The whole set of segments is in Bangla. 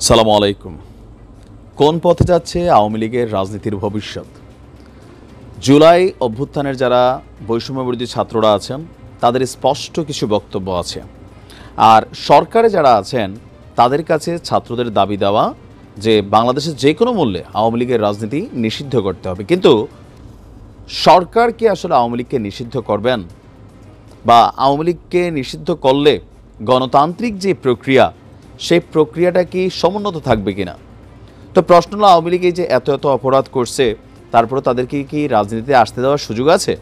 সালামু আলাইকুম। কোন পথে যাচ্ছে আওয়ামী লীগের রাজনীতির ভবিষ্যৎ? জুলাই অভ্যুত্থানের যারা বৈষম্যবিরোধী ছাত্ররা আছেন তাদের স্পষ্ট কিছু বক্তব্য আছে, আর সরকারে যারা আছেন তাদের কাছে ছাত্রদের দাবি দেওয়া যে বাংলাদেশের যে কোনো মূল্যে আওয়ামী লীগের রাজনীতি নিষিদ্ধ করতে হবে। কিন্তু সরকার কি আসলে আওয়ামী লীগকে নিষিদ্ধ করবেন, বা আওয়ামী লীগকে নিষিদ্ধ করলে গণতান্ত্রিক যে প্রক্রিয়া সেই প্রক্রিয়াটা কি সমুন্নত থাকবে কিনা? তো প্রশ্ন হলো, আওয়ামী লীগ এই যে এত এত অপরাধ করছে, তারপরে তাদেরকে কি রাজনীতিতে আসতে দেওয়ার সুযোগ আছে?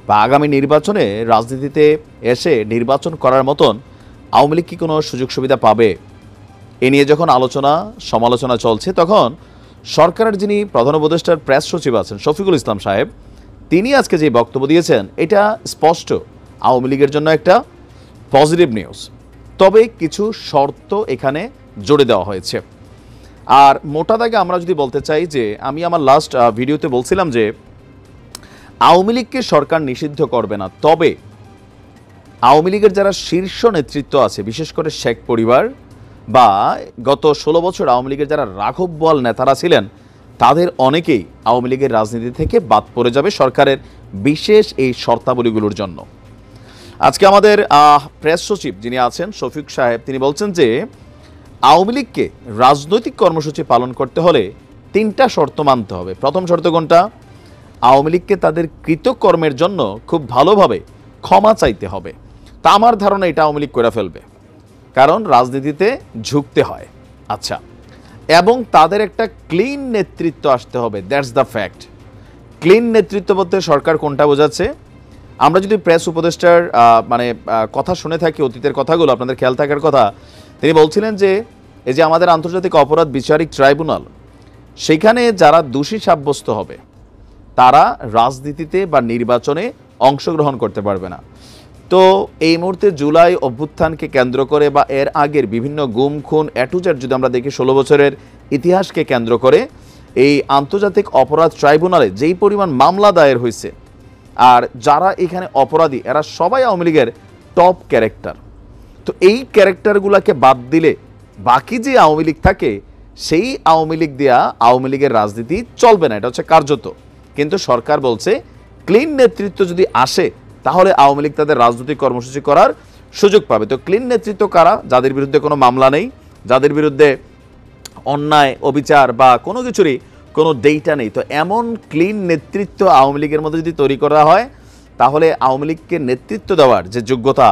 বা আগামী নির্বাচনে রাজনীতিতে এসে নির্বাচন করার মতন আওয়ামী লীগ কি কোনো সুযোগ সুবিধা পাবে? এ নিয়ে যখন আলোচনা সমালোচনা চলছে, তখন সরকারের যিনি প্রধান উপদেষ্টার প্রেস সচিব আছেন শফিকুল ইসলাম সাহেব, তিনি আজকে যে বক্তব্য দিয়েছেন এটা স্পষ্ট আওয়ামী লীগের জন্য একটা পজিটিভ নিউজ। তবে কিছু শর্ত এখানে জুড়ে দেওয়া হয়েছে। আর মোটা দাগে আমরা যদি বলতে চাই যে, আমি আমার লাস্ট ভিডিওতে বলছিলাম যে আওয়ামী লীগকে সরকার নিষিদ্ধ করবে না, তবে আওয়ামী লীগের যারা শীর্ষ নেতৃত্ব আছে, বিশেষ করে শেখ পরিবার বা গত 16 বছর আওয়ামী লীগের যারা রাঘব বোয়াল নেতারা ছিলেন, তাদের অনেকেই আওয়ামী লীগের রাজনীতি থেকে বাদ পড়ে যাবে সরকারের বিশেষ এই শর্তাবলীগুলোর জন্য। আজকে আমাদের প্রেস সচিব যিনি আছেন শফিক সাহেব, তিনি বলছেন যে আওয়ামী লীগকে রাজনৈতিক কর্মসূচি পালন করতে হলে 3টা শর্ত মানতে হবে। প্রথম শর্ত কোনটা? আওয়ামী লীগকে তাদের কৃতকর্মের জন্য খুব ভালোভাবে ক্ষমা চাইতে হবে। তা আমার ধারণা এটা আওয়ামী লীগ করে ফেলবে, কারণ রাজনীতিতে ঝুঁকতে হয়। আচ্ছা, এবং তাদের একটা ক্লিন নেতৃত্ব আসতে হবে, দ্যাটস দ্য ফ্যাক্ট। ক্লিন নেতৃত্ব বলতে সরকার কোনটা বোঝাচ্ছে? আমরা যদি প্রেস উপদেষ্টার কথা শুনে থাকি, অতীতের কথাগুলো আপনাদের খেয়াল থাকার কথা, তিনি বলছিলেন যে এই যে আমাদের আন্তর্জাতিক অপরাধ বিচারিক ট্রাইব্যুনাল, সেখানে যারা দোষী সাব্যস্ত হবে তারা রাজনীতিতে বা নির্বাচনে অংশগ্রহণ করতে পারবে না। তো এই মুহূর্তে জুলাই অভ্যুত্থানকে কেন্দ্র করে বা এর আগের বিভিন্ন গুম খুন এটুজেড যদি আমরা দেখি 16 বছরের ইতিহাসকে কেন্দ্র করে এই আন্তর্জাতিক অপরাধ ট্রাইব্যুনালে যেই পরিমাণ মামলা দায়ের হয়েছে, আর যারা এখানে অপরাধী এরা সবাই আওয়ামী লীগের টপ ক্যারেক্টার। তো এই ক্যারেক্টারগুলোকে বাদ দিলে বাকি যে আওয়ামী লীগ থাকে, সেই আওয়ামী লীগ দেয়া আওয়ামী লীগের রাজনীতি চলবে না, এটা হচ্ছে কার্যত। কিন্তু সরকার বলছে ক্লিন নেতৃত্ব যদি আসে তাহলে আওয়ামী লীগ তাদের রাজনৈতিক কর্মসূচি করার সুযোগ পাবে। তো ক্লিন নেতৃত্ব কারা? যাদের বিরুদ্ধে কোনো মামলা নেই, যাদের বিরুদ্ধে অন্যায় অবিচার বা কোনো কিছুরই কোনো ডেটা নেই। তো এমন ক্লিন নেতৃত্ব আওয়ামী লীগের মধ্যে যদি তৈরি করা হয়, তাহলে আওয়ামী লীগকে নেতৃত্ব দেওয়ার যে যোগ্যতা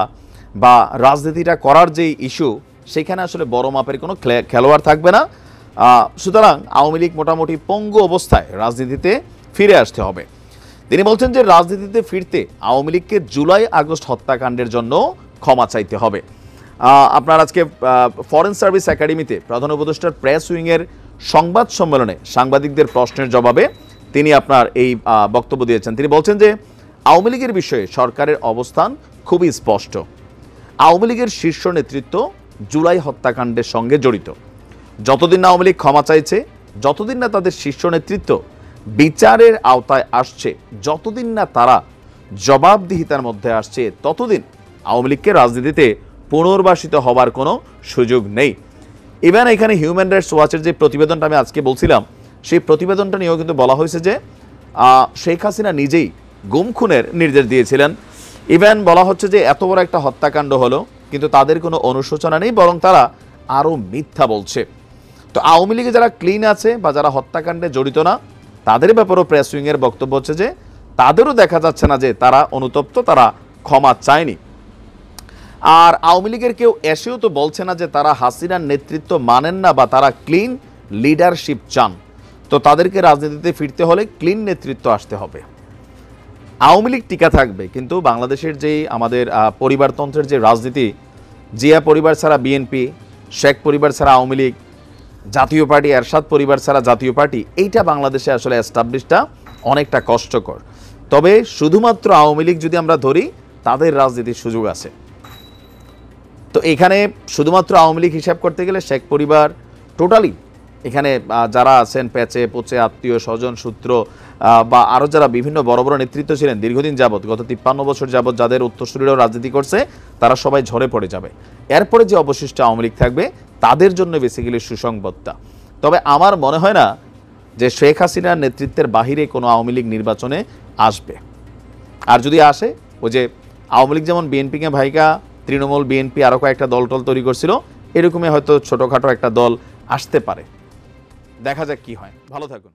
বা রাজনীতিটা করার যে ইস্যু, সেখানে আসলে বড় মাপের কোনো খেলোয়াড় থাকবে না। সুতরাং আওয়ামী লীগ মোটামুটি পঙ্গু অবস্থায় রাজনীতিতে ফিরে আসতে হবে। তিনি বলছেন যে রাজনীতিতে ফিরতে আওয়ামী লীগকে জুলাই আগস্ট হত্যাকাণ্ডের জন্য ক্ষমা চাইতে হবে। আপনার আজকে ফরেন সার্ভিস একাডেমিতে প্রধান উপদেষ্টার প্রেস উইংয়ের সংবাদ সম্মেলনে সাংবাদিকদের প্রশ্নের জবাবে তিনি আপনার এই বক্তব্য দিয়েছেন। তিনি বলছেন যে আওয়ামী লীগের বিষয়ে সরকারের অবস্থান খুবই স্পষ্ট। আওয়ামী লীগের শীর্ষ নেতৃত্ব জুলাই হত্যাকাণ্ডের সঙ্গে জড়িত। যতদিন না আওয়ামী লীগ ক্ষমা চাইছে, যতদিন না তাদের শীর্ষ নেতৃত্ব বিচারের আওতায় আসছে, যতদিন না তারা জবাবদিহিতার মধ্যে আসছে, ততদিন আওয়ামী লীগকে রাজনীতিতে পুনর্বাসিত হবার কোনো সুযোগ নেই। ইভেন এখানে হিউম্যান রাইটস ওয়াচের যে প্রতিবেদনটা আমি আজকে বলছিলাম, সেই প্রতিবেদনটা নিয়েও কিন্তু বলা হয়েছে যে শেখ হাসিনা নিজেই গুম খুনের নির্দেশ দিয়েছিলেন। ইভেন বলা হচ্ছে যে এত বড় একটা হত্যাকাণ্ড হলো, কিন্তু তাদের কোনো অনুশোচনা নেই, বরং তারা আরও মিথ্যা বলছে। তো আওয়ামী লীগে যারা ক্লিন আছে বা যারা হত্যাকাণ্ডে জড়িত না, তাদের ব্যাপারেও প্রেস উইংয়ের বক্তব্য হচ্ছে যে তাদেরও দেখা যাচ্ছে না যে তারা অনুতপ্ত, তারা ক্ষমা চায়নি। আর আওয়ামী লীগের কেউ এসেও তো বলছে না যে তারা হাসিনার নেতৃত্ব মানেন না বা তারা ক্লিন লিডারশিপ চান। তো তাদেরকে রাজনীতিতে ফিরতে হলে ক্লিন নেতৃত্ব আসতে হবে। আওয়ামী লীগ টিকা থাকবে, কিন্তু বাংলাদেশের যেই আমাদের পরিবারতন্ত্রের যে রাজনীতি, জিয়া পরিবার ছাড়া বিএনপি, শেখ পরিবার ছাড়া আওয়ামী লীগ, জাতীয় পার্টি এরশাদ পরিবার ছাড়া জাতীয় পার্টি, এইটা বাংলাদেশে আসলে এস্টাবলিশটা অনেকটা কষ্টকর। তবে শুধুমাত্র আওয়ামী লীগ যদি আমরা ধরি, তাদের রাজনীতির সুযোগ আছে। তো এখানে শুধুমাত্র আওয়ামী লীগ হিসাব করতে গেলে শেখ পরিবার টোটালি, এখানে যারা আছেন প্যাচে পোচে আত্মীয় স্বজন সূত্র বা আরও যারা বিভিন্ন বড় বড় নেতৃত্ব ছিলেন দীর্ঘদিন যাবৎ, গত 53 বছর যাবৎ যাদের উত্তরসূরিরাও রাজনীতি করছে, তারা সবাই ঝরে পড়ে যাবে। এরপরে যে অবশিষ্ট আওয়ামী লীগ থাকবে, তাদের জন্য বেসিক্যালি সুসংবাদটা। তবে আমার মনে হয় না যে শেখ হাসিনার নেতৃত্বের বাহিরে কোনো আওয়ামী লীগ নির্বাচনে আসবে। আর যদি আসে, ওই যে আওয়ামী লীগ যেমন বিএনপিকে ভাইকা, তৃণমূল, বিএনপি আরও কয়েকটা দল তৈরি করছিল, এরকমই হয়তো ছোটোখাটো একটা দল আসতে পারে। দেখা যাক কি হয়। ভালো থাকুন।